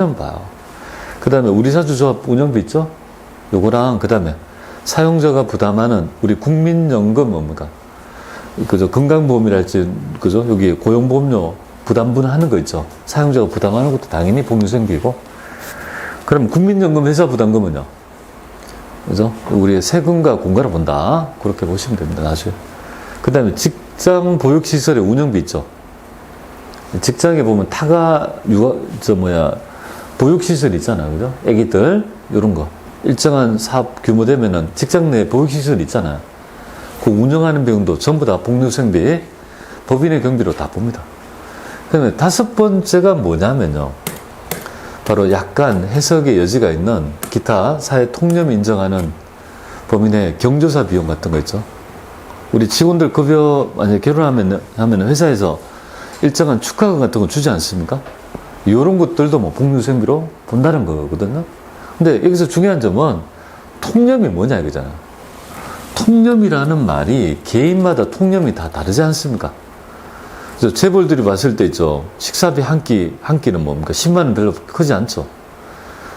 봐요. 그 다음에 우리사주조합 운영비 있죠? 요거랑 그 다음에 사용자가 부담하는 우리 국민연금 뭡니까? 그죠? 건강보험이랄지, 그죠? 여기 고용보험료 부담분 하는 거 있죠? 사용자가 부담하는 것도 당연히 복리후생비고. 그럼 국민연금 회사 부담금은요? 그죠? 우리 세금과 공과를 본다. 그렇게 보시면 됩니다. 나중에. 그 다음에 직장 보육시설의 운영비 있죠? 직장에 보면 보육시설 있잖아요. 그죠? 애기들, 요런 거. 일정한 사업 규모 되면은 직장 내 보육시설 있잖아요. 그 운영하는 비용도 전부 다 복리후생비, 법인의 경비로 다 봅니다. 그 다음에 5번째가 뭐냐면요. 바로 약간 해석의 여지가 있는 기타 사회 통념이 인정하는 법인의 경조사 비용 같은 거 있죠. 우리 직원들 급여 만약에 결혼하면 회사에서 일정한 축하금 같은 거 주지 않습니까? 이런 것들도 뭐 복리후생비로 본다는 거거든요. 근데 여기서 중요한 점은 통념이 뭐냐 이거잖아요. 통념이라는 말이 개인마다 통념이 다 다르지 않습니까? 그래서 재벌들이 봤을 때 있죠. 식사비 한 끼는 뭡니까? 10만 원 별로 크지 않죠.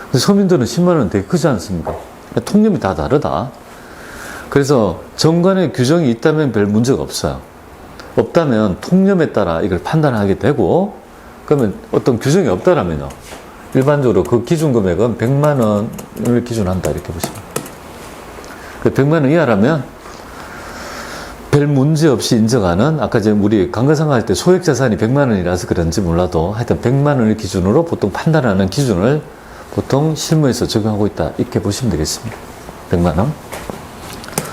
근데 서민들은 10만 원 되게 크지 않습니까? 통념이 다 다르다. 그래서 정관의 규정이 있다면 별 문제가 없어요. 없다면 통념에 따라 이걸 판단하게 되고, 그러면 어떤 규정이 없다라면요. 일반적으로 그 기준 금액은 100만 원을 기준한다. 이렇게 보시면. 100만 원 이하라면 별 문제 없이 인정하는, 아까 이제 우리 감가상각할 때 소액 자산이 100만 원이라서 그런지 몰라도 하여튼 100만 원을 기준으로 보통 판단하는 기준을 보통 실무에서 적용하고 있다. 이렇게 보시면 되겠습니다. 100만 원.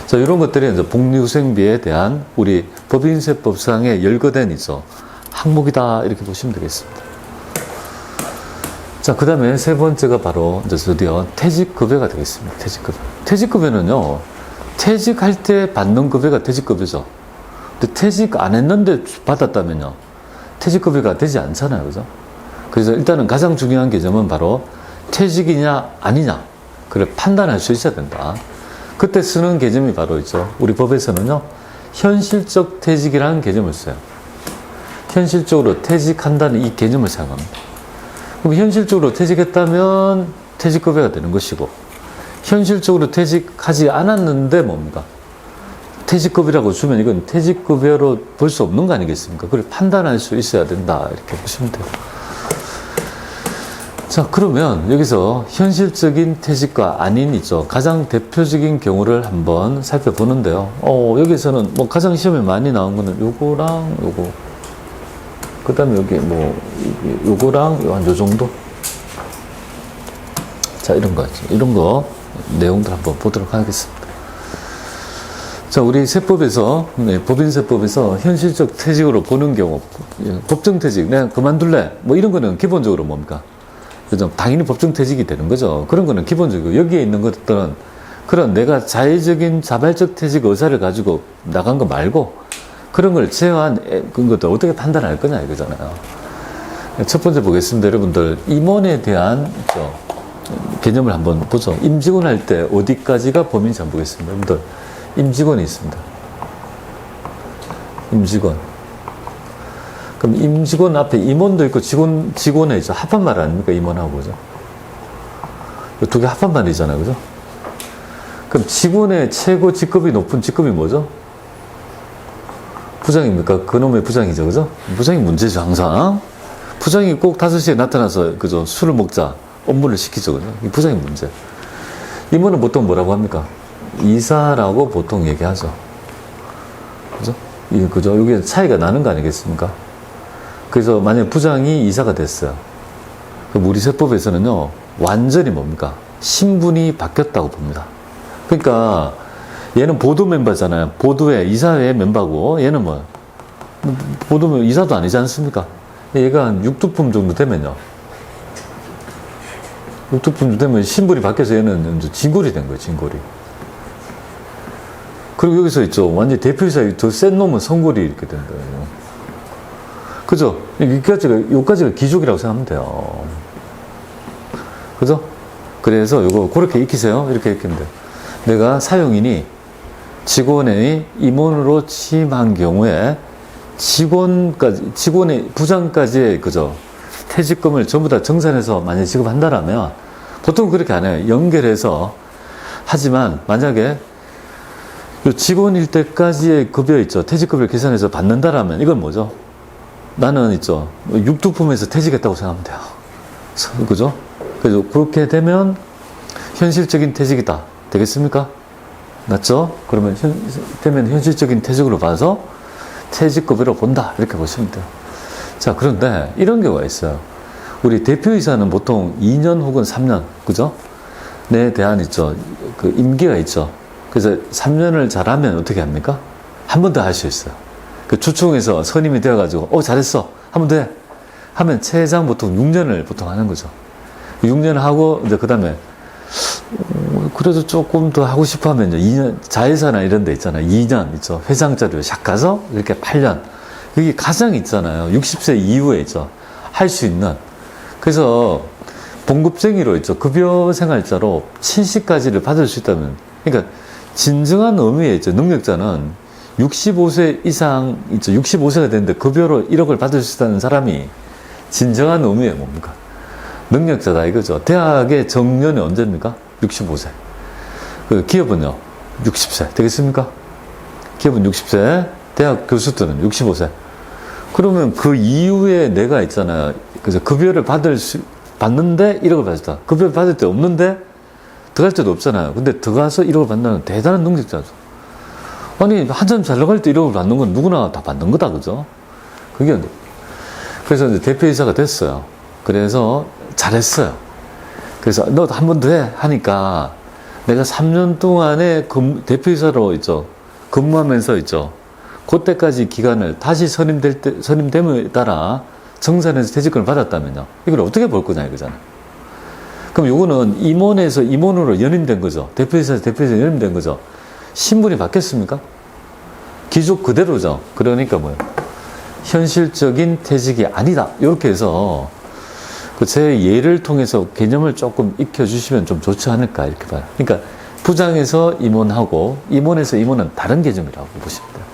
자, 이런 것들이 이제 복리후생비에 대한 우리 법인세법상의 열거된 항목이다. 이렇게 보시면 되겠습니다. 자, 그 다음에 세 번째가 바로 이제 드디어 퇴직급여가 되겠습니다. 퇴직급여. 퇴직급여는요, 퇴직할 때 받는 급여가 퇴직급여죠. 근데 퇴직 안 했는데 받았다면요, 퇴직급여가 되지 않잖아요. 그죠? 그래서 일단은 가장 중요한 개념은 바로 퇴직이냐, 아니냐. 그걸 판단할 수 있어야 된다. 그때 쓰는 개념이 바로 있죠. 우리 법에서는요, 현실적 퇴직이라는 개념을 써요. 현실적으로 퇴직한다는 이 개념을 사용합니다. 그럼 현실적으로 퇴직했다면 퇴직급여가 되는 것이고, 현실적으로 퇴직하지 않았는데 뭡니까? 퇴직급여라고 주면 이건 퇴직급여로 볼 수 없는 거 아니겠습니까? 그걸 판단할 수 있어야 된다. 이렇게 보시면 돼요. 자, 그러면 여기서 현실적인 퇴직과 아닌 가장 대표적인 경우를 한번 살펴보는데요. 여기서는 뭐 가장 시험에 많이 나온 거는 요거랑 요거. 그 다음에 여기 요거랑 요 정도? 자, 이런 거 내용들 한번 보도록 하겠습니다. 자, 우리 세법에서, 법인세법에서 현실적 퇴직으로 보는 경우, 법정퇴직, 내가 그만둘래. 뭐 이런 거는 기본적으로 뭡니까? 그죠? 당연히 법정퇴직이 되는 거죠. 그런 거는 기본적이고, 여기에 있는 것들은 그런 내가 자발적 퇴직 의사를 가지고 나간 거 말고, 그런 걸 제어한 것도 어떻게 판단할 거냐 이거잖아요. 첫 번째 보겠습니다. 여러분들, 임원에 대한 개념을 한번 보죠. 임직원 할 때 어디까지가 범인인지 한번 보겠습니다. 여러분들, 임직원이 있습니다. 임직원. 그럼 임직원 앞에 임원도 있고 직원에 있죠. 합한말 아닙니까? 임원하고, 그죠? 두 개 합한말이잖아요. 그죠? 그럼 직원의 최고 직급이 높은 직급이 뭐죠? 부장입니까? 그놈의 부장이죠. 그죠? 부장이 문제죠. 항상. 부장이 꼭 5시에 나타나서, 그죠? 술을 먹자. 업무를 시키죠. 그죠? 이 부장이 문제. 임원은 보통 뭐라고 합니까? 이사라고 보통 얘기하죠. 그죠? 그죠? 여기 차이가 나는 거 아니겠습니까? 그래서 만약에 부장이 이사가 됐어요. 그럼 우리 세법에서는요, 완전히 뭡니까? 신분이 바뀌었다고 봅니다. 그러니까, 얘는 보드 멤버잖아요. 보드의 이사회 멤버고, 얘는 보드 이사도 아니지 않습니까? 얘가 한 6두품 정도 되면요. 6두품 정도 되면 신분이 바뀌어서 얘는 진골이 된 거예요, 진골이. 그리고 여기서 완전히 대표이사 더 센 놈은 성골이 이렇게 된 거예요. 그죠? 여기까지가 기족이라고 생각하면 돼요. 그죠? 그래서 요거 그렇게 익히세요. 이렇게 익히면 돼요. 내가 사용인이 직원의 임원으로 취임한 경우에 직원의 부장까지의 퇴직금을 전부 다 정산해서 만약에 지급한다라면 보통 그렇게 안 해요. 연결해서 하지만 만약에 직원일 때까지의 급여 있죠. 퇴직급여를 계산해서 받는다라면 이건 뭐죠? 나는 있죠. 육두품에서 퇴직했다고 생각하면 돼요. 그죠? 그래서 그렇게 되면 현실적인 퇴직이다. 되겠습니까? 맞죠? 그러면 현실적인 퇴직으로 봐서 퇴직급여로 본다. 이렇게 보시면 돼요. 자, 그런데 이런 경우가 있어요. 우리 대표이사는 보통 2년 혹은 3년, 그죠? 에 대한 있죠. 그 임기가 있죠. 그래서 3년을 잘하면 어떻게 합니까? 한 번 더 할 수 있어요. 그 주총에서 선임이 되어가지고, 잘했어. 한 번 더 해. 하면 최장 보통 6년을 보통 하는 거죠. 6년 하고, 이제 그 다음에, 그래도 조금 더 하고 싶어 하면 2년, 자회사나 이런 데 있잖아요. 2년 있죠. 회장 자리로 샥 가서 이렇게 8년. 여기 가장 있잖아요. 60세 이후에 있죠. 할 수 있는. 그래서 봉급쟁이로 있죠. 급여생활자로 70까지를 받을 수 있다면, 그러니까 진정한 의미의 있죠. 능력자는 65세 이상 있죠. 65세가 됐는데 급여로 1억을 받을 수 있다는 사람이 진정한 의미의 뭡니까? 능력자다 이거죠. 대학의 정년이 언제입니까? 65세. 그 기업은요? 60세. 되겠습니까? 기업은 60세, 대학 교수들은 65세. 그러면 그 이후에 내가 있잖아요. 그래서 급여를 받는데 1억을 받았다. 급여를 받을 때 없는데 들어갈 때도 없잖아요. 근데 들어가서 1억을 받는 대단한 능력자죠. 아니, 한참 잘 나갈 때 1억을 받는 건 누구나 다 받는 거다. 그죠? 그래서 이제 대표이사가 됐어요. 그래서 잘했어요. 그래서 너도 한 번 더 해. 하니까 내가 3년 동안에 대표이사로 있죠. 근무하면서 있죠. 그때까지 기간을 다시 선임됨에 따라 정산해서 퇴직금을 받았다면요. 이걸 어떻게 볼 거냐 이거잖아요. 그럼 요거는 임원에서 임원으로 연임된 거죠. 대표이사에서 대표이사 연임된 거죠. 신분이 바뀌었습니까? 기족 그대로죠. 그러니까 뭐예요? 현실적인 퇴직이 아니다. 이렇게 해서 제 예를 통해서 개념을 조금 익혀주시면 좀 좋지 않을까 이렇게 봐요. 그러니까 부장에서 임원하고 임원에서 임원은 다른 개념이라고 보시면 돼요.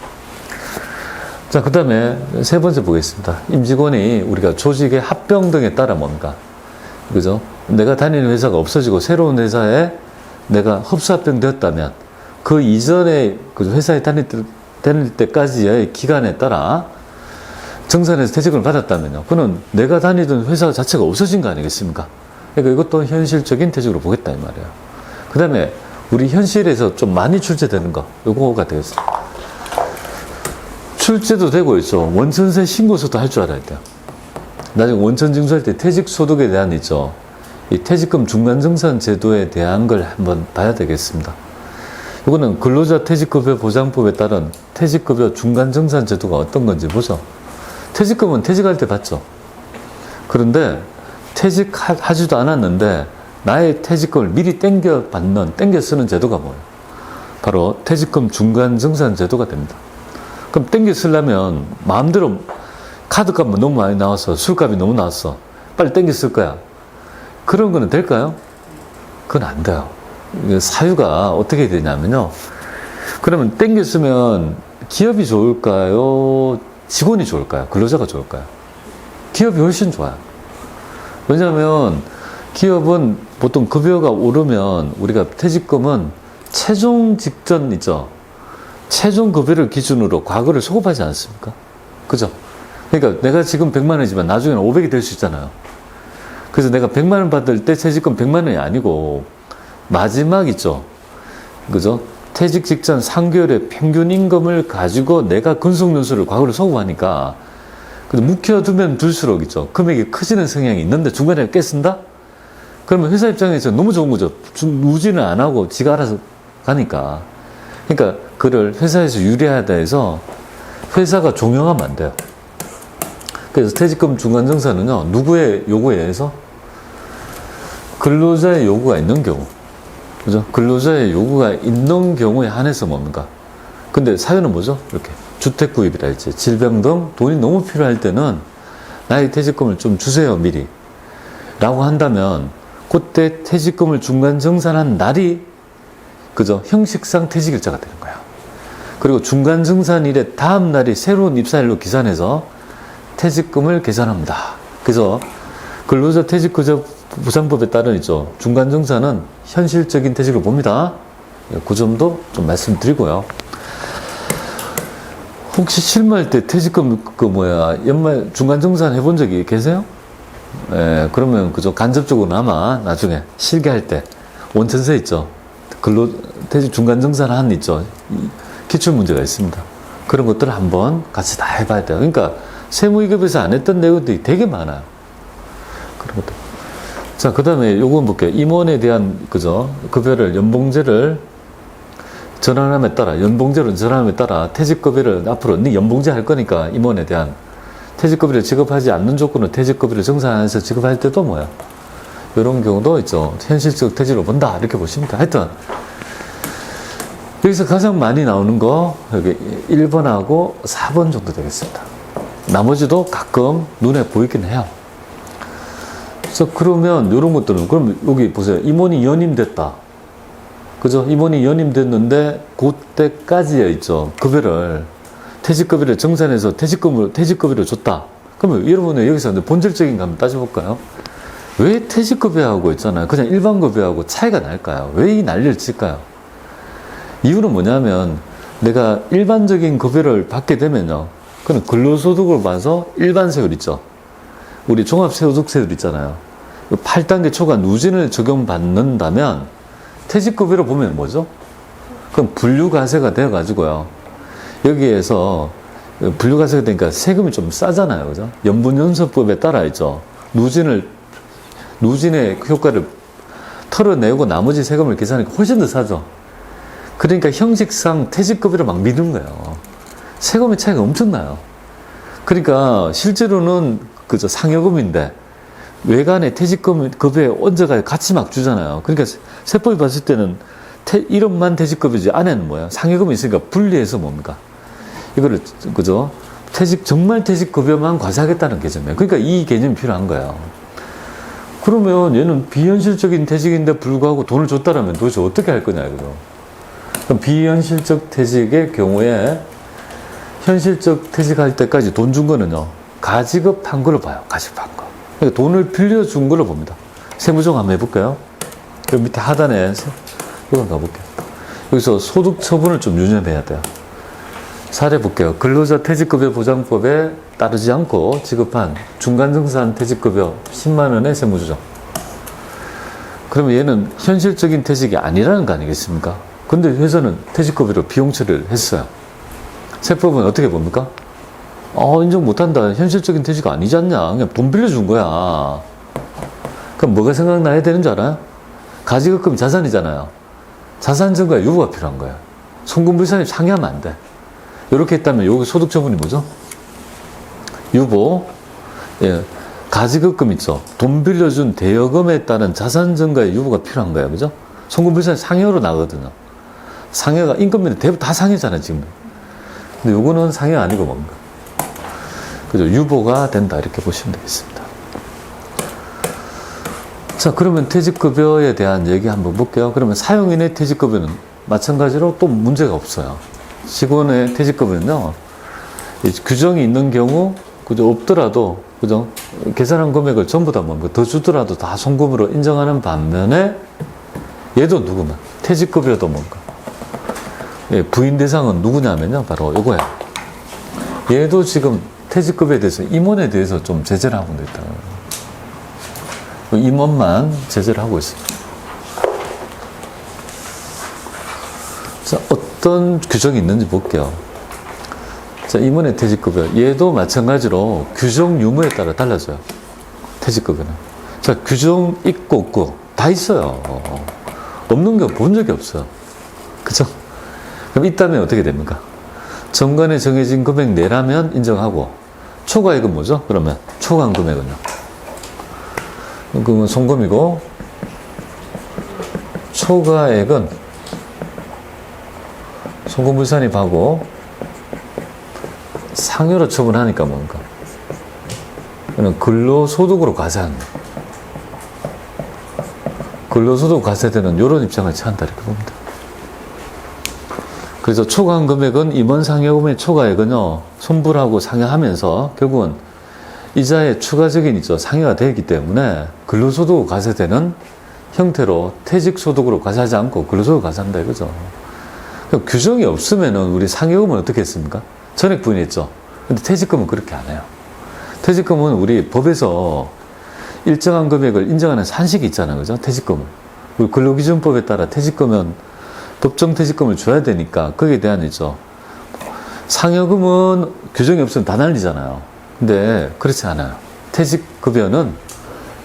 자, 그 다음에 세 번째 보겠습니다. 임직원이 우리가 조직의 합병 등에 따라 뭡니까? 그죠? 내가 다니는 회사가 없어지고 새로운 회사에 내가 흡수합병 되었다면 그 이전에 그 회사에 다닐 때까지의 기간에 따라 정산해서 퇴직을 받았다면요. 그는 내가 다니던 회사 자체가 없어진 거 아니겠습니까? 그러니까 이것도 현실적인 퇴직으로 보겠다 이 말이에요. 그 다음에 우리 현실에서 좀 많이 출제되는 거 요거가 되겠습니다. 출제도 되고 있죠. 원천세 신고서도 할 줄 알아야 돼요. 나중에 원천 징수할 때 퇴직소득에 대한 있죠. 이 퇴직금 중간정산 제도에 대한 걸 한번 봐야 되겠습니다. 이거는 근로자 퇴직급여 보장법에 따른 퇴직급여 중간정산 제도가 어떤 건지 보죠. 퇴직금은 퇴직할 때 받죠. 그런데 퇴직하지도 않았는데 나의 퇴직금을 미리 땡겨 쓰는 제도가 뭐예요? 바로 퇴직금 중간정산 제도가 됩니다. 그럼 땡겨 쓰려면 마음대로 카드값 너무 많이 나와서 술값이 너무 나왔어. 빨리 땡겨 쓸 거야. 그런 거는 될까요? 그건 안 돼요. 사유가 어떻게 되냐면요. 그러면 땡겨 쓰면 기업이 좋을까요? 직원이 좋을까요? 근로자가 좋을까요? 기업이 훨씬 좋아요. 왜냐하면 기업은 보통 급여가 오르면 우리가 퇴직금은 최종 직전 있죠. 최종 급여를 기준으로 과거를 소급하지 않습니까? 그죠? 그러니까 내가 지금 100만 원이지만 나중에는 500이 될 수 있잖아요. 그래서 내가 100만 원 받을 때 퇴직금 100만 원이 아니고 마지막 있죠. 그죠? 퇴직 직전 3개월의 평균 임금을 가지고 내가 근속연수를 과거를 소급하니까 묵혀두면 둘수록 있죠. 금액이 커지는 성향이 있는데 중간에 깼쓴다? 그러면 회사 입장에서 너무 좋은 거죠. 누지는 안 하고 지가 알아서 가니까. 그러니까 그를 회사에서 유리하다 해서 회사가 종용하면 안 돼요. 그래서 퇴직금 중간정산은요. 누구의 요구에 의해서? 근로자의 요구가 있는 경우. 그죠? 근로자의 요구가 있는 경우에 한해서 뭡니까? 근데 사유는 뭐죠? 이렇게. 주택 구입이랄지, 질병 등 돈이 너무 필요할 때는 나의 퇴직금을 좀 주세요, 미리. 라고 한다면, 그때 퇴직금을 중간정산한 날이, 그죠? 형식상 퇴직일자가 되는 거야. 그리고 중간정산일의 다음 날이 새로운 입사일로 기산해서 퇴직금을 계산합니다. 그래서 근로자 퇴직보장법에 따른 있죠. 중간정산은 현실적인 퇴직을 봅니다. 그 점도 좀 말씀드리고요. 혹시 실무할 때 퇴직금 연말 중간정산 해본 적이 계세요? 예, 그러면 그죠. 간접적으로나마 나중에 실기할 때 원천세 있죠. 퇴직 중간정산 있죠. 기출 문제가 있습니다. 그런 것들을 한번 같이 다 해봐야 돼요. 그러니까 세무위급에서 안 했던 내용들이 되게 많아요. 그런 것들. 자, 그 다음에 요건 볼게요. 임원에 대한 그죠. 급여를 연봉제를 전환함에 따라, 연봉제로 전환함에 따라 퇴직급여를 앞으로 네 연봉제 할 거니까 임원에 대한 퇴직급여를 지급하지 않는 조건으로 퇴직급여를 정산해서 지급할 때도 뭐야? 이런 경우도 있죠. 현실적 퇴직으로 본다. 이렇게 보시면 돼요. 하여튼 여기서 가장 많이 나오는 거 여기 1번하고 4번 정도 되겠습니다. 나머지도 가끔 눈에 보이긴 해요. 그래서 그러면 이런 것들은 그럼 여기 보세요. 임원이 연임됐다. 그죠? 임원이 연임됐는데 그때까지에 있죠. 퇴직급여를 정산해서 퇴직급여를 줬다. 그러면 여러분은 여기서 본질적인 거 한번 따져볼까요? 왜 퇴직급여하고 있잖아요. 그냥 일반급여하고 차이가 날까요? 왜 이 난리를 칠까요? 이유는 뭐냐면 내가 일반적인 급여를 받게 되면요. 그럼 근로소득으로 봐서 일반세율 있죠. 우리 종합소득세율 있잖아요. 8단계 초과 누진을 적용받는다면 퇴직급여로 보면 뭐죠? 그럼 분류과세가 되어가지고요. 여기에서 분류과세가 되니까 세금이 좀 싸잖아요. 그죠? 연분연수법에 따라 있죠. 누진의 효과를 털어내고 나머지 세금을 계산하니까 훨씬 더 싸죠. 그러니까 형식상 퇴직급여를 막 미는 거예요. 세금의 차이가 엄청나요. 그러니까 실제로는 그저 상여금인데 외관에 퇴직급여에 얹어가 같이 막 주잖아요. 그러니까 세법이 봤을 때는 이름만 퇴직급여지 안에는 뭐야? 상여금이 있으니까 분리해서 뭡니까? 이거를 그죠? 정말 퇴직급여만 과세하겠다는 개념이에요. 그러니까 이 개념이 필요한 거예요. 그러면 얘는 비현실적인 퇴직인데 불구하고 돈을 줬다라면 도대체 어떻게 할 거냐 이거죠. 그럼 비현실적 퇴직의 경우에 현실적 퇴직할 때까지 돈 준 거는요. 가지급한 걸로 봐요. 가지급한 거. 그러니까 돈을 빌려준 걸로 봅니다. 세무정 한번 해볼까요? 여기 밑에 하단에 이건 가볼게요. 여기서 소득 처분을 좀 유념해야 돼요. 사례 볼게요. 근로자 퇴직급여 보장법에 따르지 않고 지급한 중간정산 퇴직급여 10만 원의 세무조정. 그러면 얘는 현실적인 퇴직이 아니라는 거 아니겠습니까? 근데 회사는 퇴직급여로 비용 처리를 했어요. 세법은 어떻게 봅니까? 인정 못한다. 현실적인 퇴직 아니지 않냐. 그냥 돈 빌려준 거야. 그럼 뭐가 생각나야 되는 줄 알아요? 가지급금이 자산이잖아요. 자산 증거에 유보가 필요한 거예요. 송금불산이 상회하면 안 돼. 이렇게 했다면 여기 소득 처분이 뭐죠? 유보. 예. 가지급금 있죠. 돈 빌려준 대여금에 따른 자산 증거의 유보가 필요한 거예요. 그죠? 송금불산이 상회로 나거든요. 상회가 인건비는 대부분 다 상회잖아요, 지금. 근데 요거는 상회 아니고 뭡니까? 그죠? 유보가 된다. 이렇게 보시면 되겠습니다. 자, 그러면 퇴직급여에 대한 얘기 한번 볼게요. 그러면 사용인의 퇴직급여는 마찬가지로 또 문제가 없어요. 직원의 퇴직급여는요, 규정이 있는 경우, 그죠? 없더라도, 그죠? 계산한 금액을 전부 다 뭡니까? 더 주더라도 다 송금으로 인정하는 반면에, 얘도 누구면? 퇴직급여도 뭔가? 예, 부인 대상은 누구냐면요, 바로 요거예요. 얘도 지금 퇴직급여에 대해서, 임원에 대해서 좀 제재를 하고 있다. 임원만 제재를 하고 있습니다. 자, 어떤 규정이 있는지 볼게요. 자, 임원의 퇴직급여. 얘도 마찬가지로 규정 유무에 따라 달라져요. 퇴직급여는. 자, 규정 있고 없고 다 있어요. 없는 거 본 적이 없어요. 그죠? 그럼 있다면 어떻게 됩니까? 정관에 정해진 금액 내라면 인정하고, 초과액은 뭐죠? 그러면 초과한 금액은요? 그건 송금이고, 초과액은 송금불산이 하고 상여로 처분하니까 뭔가 그는 근로소득으로 과세하는 거예요. 근로소득 과세되는 이런 입장을 취한다 이렇게 봅니다. 그래서 초과한 금액은 임원 상여금의 초과액은요 손불하고 상여하면서 결국은 이자의 추가적인 상여가 되기 때문에 근로소득 과세되는 형태로 퇴직소득으로 과세하지 않고 근로소득 과세한다 이거죠. 규정이 없으면은 우리 상여금은 어떻게 했습니까? 전액 부인했죠. 근데 퇴직금은 그렇게 안 해요. 퇴직금은 우리 법에서 일정한 금액을 인정하는 산식이 있잖아요. 그죠? 퇴직금은. 우리 근로기준법에 따라 퇴직금은 법정 퇴직금을 줘야 되니까 거기에 대한 상여금은 규정이 없으면 다 날리잖아요. 근데 그렇지 않아요. 퇴직급여는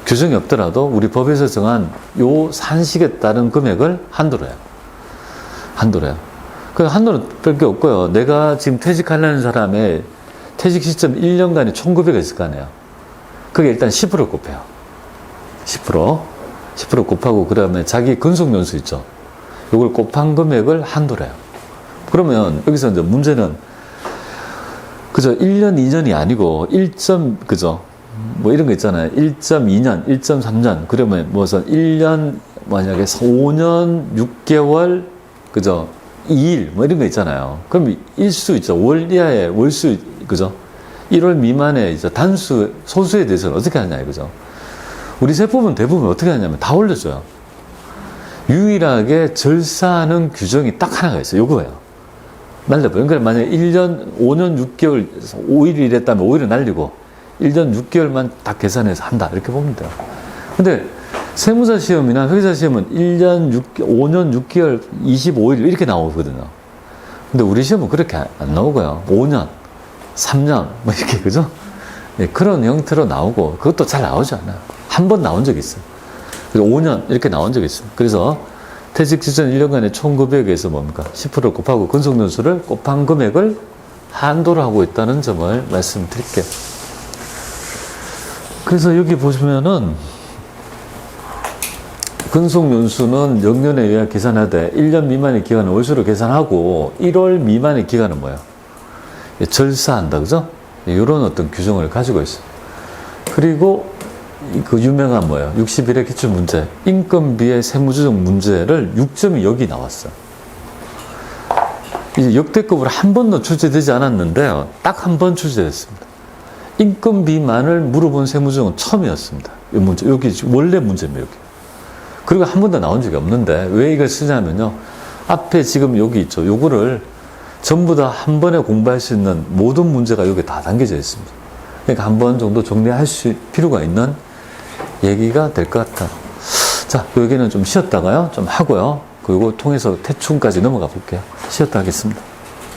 규정이 없더라도 우리 법에서 정한 요 산식에 따른 금액을 한도로 해요. 한도로 해요. 그 한도는 별 게 없고요. 내가 지금 퇴직하려는 사람의 퇴직 시점 1년간의 총급여가 있을 거 아니에요. 그게 일단 10% 곱해요. 10% 곱하고 그 다음에 자기 근속연수 있죠. 요걸 곱한 금액을 한도로 해요. 그러면 여기서 이제 문제는 그죠? 1년, 2년이 아니고 1뭐 이런 거 있잖아요. 1.2년, 1.3년. 그러면 무슨 1년, 만약에 5년, 6개월, 그죠? 2일, 뭐 이런 거 있잖아요. 그럼 일수 있죠. 월 이하의 월수, 그죠? 1월 미만의 단수, 소수에 대해서는 어떻게 하냐, 그죠? 우리 세법은 대부분 어떻게 하냐면 다 올려줘요. 유일하게 절사하는 규정이 딱 하나가 있어요. 요거예요. 날려버려요. 그러니까 만약에 1년, 5년, 6개월, 5일을 일했다면 5일은 날리고 1년 6개월만 딱 계산해서 한다. 이렇게 보면 돼요. 근데 세무사 시험이나 회계사 시험은 5년 6개월, 25일 이렇게 나오거든요. 근데 우리 시험은 그렇게 안 나오고요. 5년, 3년, 뭐 이렇게, 그죠? 네, 그런 형태로 나오고, 그것도 잘 나오지 않아요. 한 번 나온 적이 있어요. 그래서 5년 이렇게 나온 적이 있어요. 그래서 퇴직 직전 1년간의 총급여에서 뭡니까? 10% 곱하고 근속연수를 곱한 금액을 한도로 하고 있다는 점을 말씀드릴게요. 그래서 여기 보시면은 근속연수는 영년에 의해 계산하되 1년 미만의 기간은 월수로 계산하고 1월 미만의 기간은 뭐예요? 절사한다, 그죠? 이런 어떤 규정을 가지고 있어요. 그리고 그 유명한 뭐예요? 61회 기출문제, 인건비의 세무조정 문제를 6점이 여기 나왔어요. 이제 역대급으로 한 번도 출제되지 않았는데요. 딱 한 번 출제됐습니다. 인건비만을 물어본 세무조정은 처음이었습니다. 이 문제, 여기 원래 문제입니다, 여기. 그리고 한 번도 나온 적이 없는데, 왜 이걸 쓰냐면요. 앞에 지금 여기 있죠. 요거를 전부 다 한 번에 공부할 수 있는 모든 문제가 여기 다 담겨져 있습니다. 그러니까 한 번 정도 정리할 필요가 있는 얘기가 될 것 같아요. 자, 여기는 좀 쉬었다가요. 좀 하고요. 그리고 통해서 태충까지 넘어가 볼게요. 쉬었다 하겠습니다.